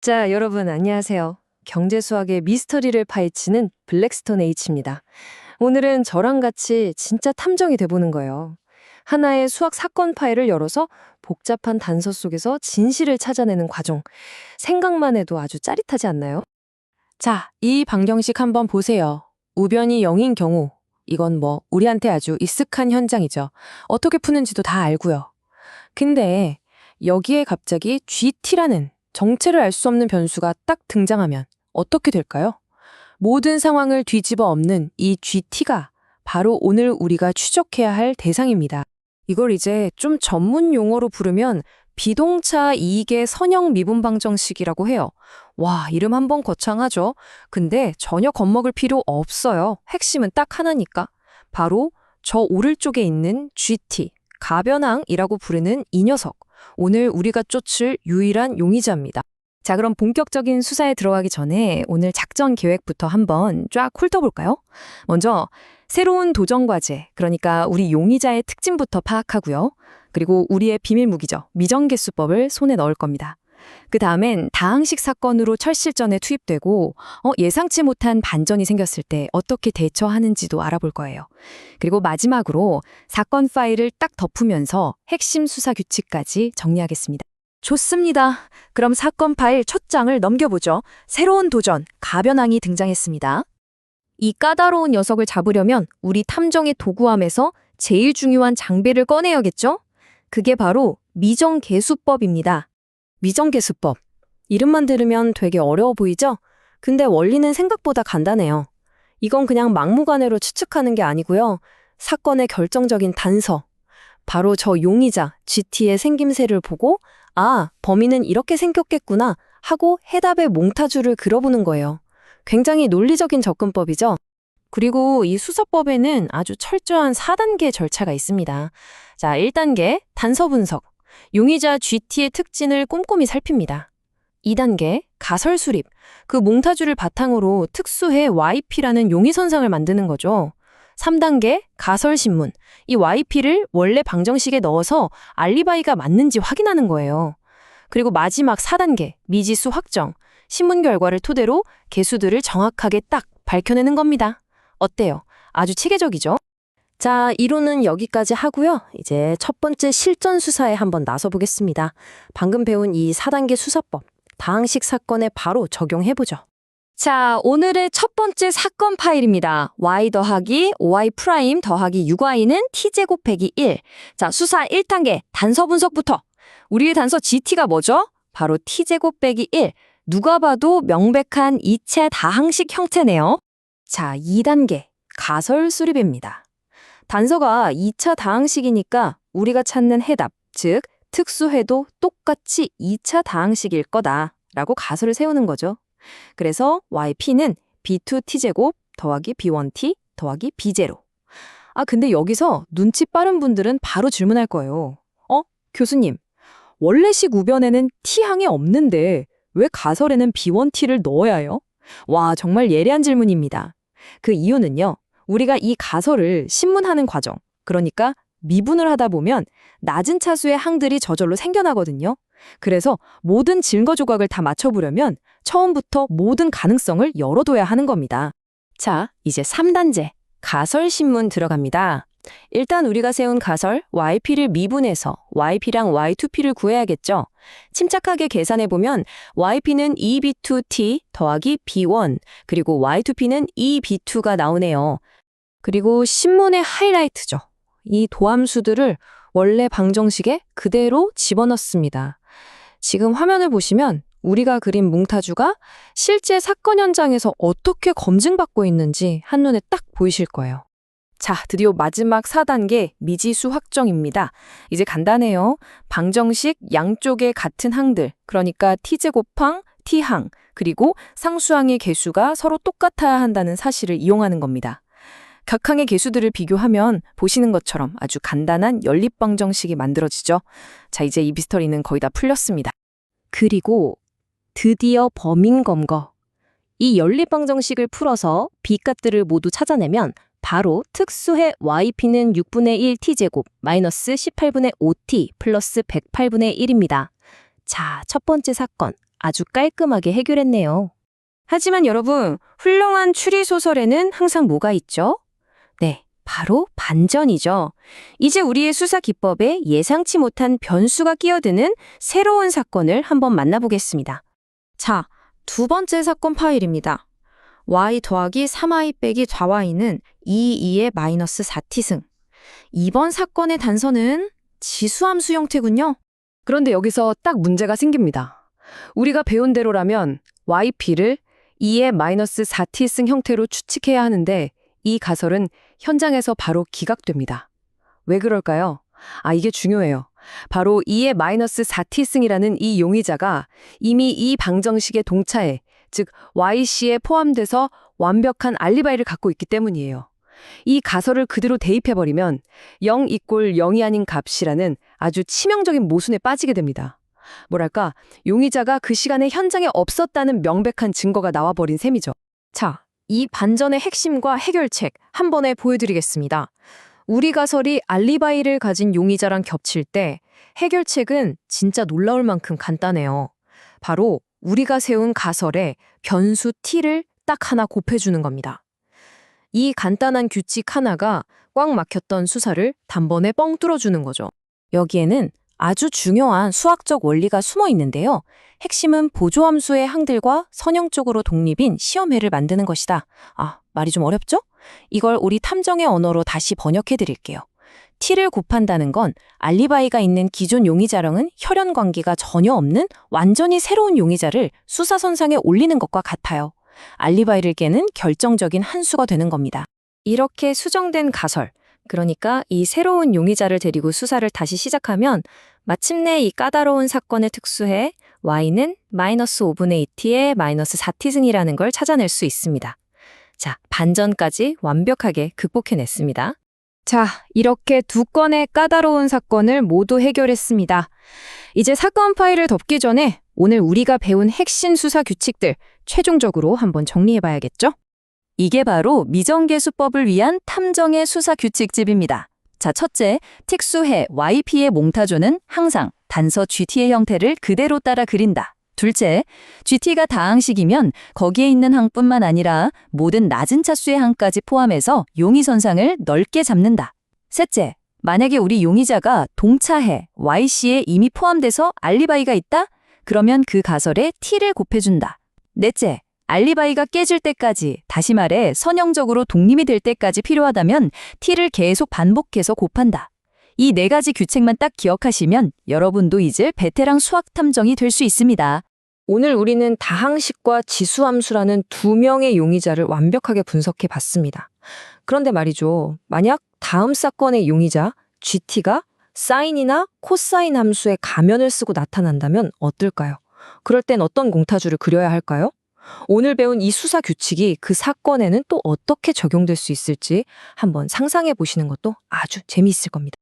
자, 여러분 안녕하세요. 경제 수학의 미스터리를 파헤치는 블랙스톤 H입니다. 오늘은 저랑 같이 진짜 탐정이 돼보는 거예요. 하나의 수학 사건 파일을 열어서 복잡한 단서 속에서 진실을 찾아내는 과정. 생각만 해도 아주 짜릿하지 않나요? 자, 이 방정식 한번 보세요. 우변이 0인 경우, 이건 우리한테 아주 익숙한 현장이죠. 어떻게 푸는지도 다 알고요. 근데 여기에 갑자기 GT라는 정체를 알 수 없는 변수가 딱 등장하면 어떻게 될까요? 모든 상황을 뒤집어 엎는 이 GT가 바로 오늘 우리가 추적해야 할 대상입니다. 이걸 이제 좀 전문 용어로 부르면 비동차 이익의 선형 미분 방정식이라고 해요. 와, 이름 한번 거창하죠? 근데 전혀 겁먹을 필요 없어요. 핵심은 딱 하나니까. 바로 저 오른쪽에 있는 GT, 가변항이라고 부르는 이 녀석. 오늘 우리가 쫓을 유일한 용의자입니다. 자, 그럼 본격적인 수사에 들어가기 전에 오늘 작전 계획부터 한번 쫙 훑어볼까요? 먼저 새로운 도전 과제, 그러니까 우리 용의자의 특징부터 파악하고요. 그리고 우리의 비밀 무기죠. 미정개수법을 손에 넣을 겁니다. 그 다음엔 다항식 사건으로 철실전에 투입되고 예상치 못한 반전이 생겼을 때 어떻게 대처하는지도 알아볼 거예요. 그리고 마지막으로 사건 파일을 딱 덮으면서 핵심 수사 규칙까지 정리하겠습니다. 좋습니다. 그럼 사건 파일 첫 장을 넘겨보죠. 새로운 도전, 가변항이 등장했습니다. 이 까다로운 녀석을 잡으려면 우리 탐정의 도구함에서 제일 중요한 장비를 꺼내야겠죠? 그게 바로 미정계수법입니다. 미정계수법. 이름만 들으면 되게 어려워 보이죠? 근데 원리는 생각보다 간단해요. 이건 그냥 막무가내로 추측하는 게 아니고요. 사건의 결정적인 단서. 바로 저 용의자, GT의 생김새를 보고 범인은 이렇게 생겼겠구나 하고 해답의 몽타주를 그려보는 거예요. 굉장히 논리적인 접근법이죠. 그리고 이 수사법에는 아주 철저한 4단계 절차가 있습니다. 자, 1단계 단서 분석. 용의자 GT의 특징을 꼼꼼히 살핍니다. 2단계 가설 수립. 그 몽타주를 바탕으로 특수해 YP라는 용의선상을 만드는 거죠. 3단계 가설 신문. 이 YP를 원래 방정식에 넣어서 알리바이가 맞는지 확인하는 거예요. 그리고 마지막 4단계 미지수 확정. 신문 결과를 토대로 개수들을 정확하게 딱 밝혀내는 겁니다. 어때요? 아주 체계적이죠? 자, 이론은 여기까지 하고요. 이제 첫 번째 실전 수사에 한번 나서 보겠습니다. 방금 배운 이 4단계 수사법, 다항식 사건에 바로 적용해보죠. 자, 오늘의 첫 번째 사건 파일입니다. y 더하기 5y 프라임 더하기 6y는 t제 곱하기 1. 자, 수사 1단계 단서 분석부터. 우리의 단서 GT가 뭐죠? 바로 t제곱 빼기 1. 누가 봐도 명백한 이체 다항식 형태네요. 자, 2단계 가설 수립입니다. 단서가 2차 다항식이니까 우리가 찾는 해답, 즉 특수해도 똑같이 2차 다항식일 거다라고 가설을 세우는 거죠. 그래서 yp는 b2t제곱 더하기 b1t 더하기 b0. 근데 여기서 눈치 빠른 분들은 바로 질문할 거예요. 교수님, 원래식 우변에는 t항이 없는데 왜 가설에는 b1t를 넣어야 해요? 와, 정말 예리한 질문입니다. 그 이유는요. 우리가 이 가설을 신문하는 과정, 그러니까 미분을 하다 보면 낮은 차수의 항들이 저절로 생겨나거든요. 그래서 모든 증거 조각을 다 맞춰보려면 처음부터 모든 가능성을 열어둬야 하는 겁니다. 자, 이제 3단계, 가설 신문 들어갑니다. 일단 우리가 세운 가설 yp를 미분해서 yp랑 y2p를 구해야겠죠. 침착하게 계산해보면 yp는 2b2t 더하기 b1 그리고 y2p는 2b2가 나오네요. 그리고 신문의 하이라이트죠. 이 도함수들을 원래 방정식에 그대로 집어넣습니다. 지금 화면을 보시면 우리가 그린 몽타주가 실제 사건 현장에서 어떻게 검증받고 있는지 한눈에 딱 보이실 거예요. 자, 드디어 마지막 4단계 미지수 확정입니다. 이제 간단해요. 방정식 양쪽의 같은 항들, 그러니까 t제곱항, t항, 그리고 상수항의 개수가 서로 똑같아야 한다는 사실을 이용하는 겁니다. 각 항의 개수들을 비교하면 보시는 것처럼 아주 간단한 연립방정식이 만들어지죠. 자, 이제 이 미스터리는 거의 다 풀렸습니다. 그리고 드디어 범인 검거. 이 연립방정식을 풀어서 B값들을 모두 찾아내면 바로 특수해 yp는 6분의 1 t제곱 마이너스 18분의 5t 플러스 108분의 1입니다. 자, 첫 번째 사건 아주 깔끔하게 해결했네요. 하지만 여러분, 훌륭한 추리소설에는 항상 뭐가 있죠? 네, 바로 반전이죠. 이제 우리의 수사 기법에 예상치 못한 변수가 끼어드는 새로운 사건을 한번 만나보겠습니다. 자, 두 번째 사건 파일입니다. y 더하기 3i 빼기 4y는 2의 마이너스 4t승. 이번 사건의 단서는 지수함수 형태군요. 그런데 여기서 딱 문제가 생깁니다. 우리가 배운 대로라면 yp를 2의 마이너스 4t승 형태로 추측해야 하는데 이 가설은 현장에서 바로 기각됩니다. 왜 그럴까요? 이게 중요해요. 바로 2의 마이너스 4t승이라는 이 용의자가 이미 이 방정식의 동차에, 즉 yc에 포함돼서 완벽한 알리바이를 갖고 있기 때문이에요. 이 가설을 그대로 대입해버리면 0 이꼴 0이 아닌 값이라는 아주 치명적인 모순에 빠지게 됩니다. 뭐랄까, 용의자가 그 시간에 현장에 없었다는 명백한 증거가 나와버린 셈이죠. 자, 이 반전의 핵심과 해결책 한 번에 보여드리겠습니다. 우리 가설이 알리바이를 가진 용의자랑 겹칠 때 해결책은 진짜 놀라울 만큼 간단해요. 바로 우리가 세운 가설에 변수 t를 딱 하나 곱해주는 겁니다. 이 간단한 규칙 하나가 꽉 막혔던 수사를 단번에 뻥 뚫어주는 거죠. 여기에는 아주 중요한 수학적 원리가 숨어 있는데요. 핵심은 보조함수의 항들과 선형적으로 독립인 시험해를 만드는 것이다. 말이 좀 어렵죠? 이걸 우리 탐정의 언어로 다시 번역해 드릴게요. t를 곱한다는 건 알리바이가 있는 기존 용의자랑은 혈연 관계가 전혀 없는 완전히 새로운 용의자를 수사선상에 올리는 것과 같아요. 알리바이를 깨는 결정적인 한 수가 되는 겁니다. 이렇게 수정된 가설, 그러니까 이 새로운 용의자를 데리고 수사를 다시 시작하면 마침내 이 까다로운 사건의 특수해 y는 마이너스 5분의 2t의 마이너스 4t승이라는 걸 찾아낼 수 있습니다. 자, 반전까지 완벽하게 극복해냈습니다. 자, 이렇게 두 건의 까다로운 사건을 모두 해결했습니다. 이제 사건 파일을 덮기 전에 오늘 우리가 배운 핵심 수사 규칙들 최종적으로 한번 정리해봐야겠죠? 이게 바로 미정계수법을 위한 탐정의 수사 규칙집입니다. 자, 첫째, 특수해 YP의 몽타조는 항상 단서 GT의 형태를 그대로 따라 그린다. 둘째, GT가 다항식이면 거기에 있는 항뿐만 아니라 모든 낮은 차수의 항까지 포함해서 용의선상을 넓게 잡는다. 셋째, 만약에 우리 용의자가 동차해 YC에 이미 포함돼서 알리바이가 있다? 그러면 그 가설에 T를 곱해준다. 넷째, 알리바이가 깨질 때까지, 다시 말해 선형적으로 독립이 될 때까지 필요하다면 T를 계속 반복해서 곱한다. 이 네 가지 규칙만 딱 기억하시면 여러분도 이제 베테랑 수학 탐정이 될 수 있습니다. 오늘 우리는 다항식과 지수함수라는 두 명의 용의자를 완벽하게 분석해 봤습니다. 그런데 말이죠. 만약 다음 사건의 용의자 GT가 사인이나 코사인 함수의 가면을 쓰고 나타난다면 어떨까요? 그럴 땐 어떤 공타주를 그려야 할까요? 오늘 배운 이 수사 규칙이 그 사건에는 또 어떻게 적용될 수 있을지 한번 상상해 보시는 것도 아주 재미있을 겁니다.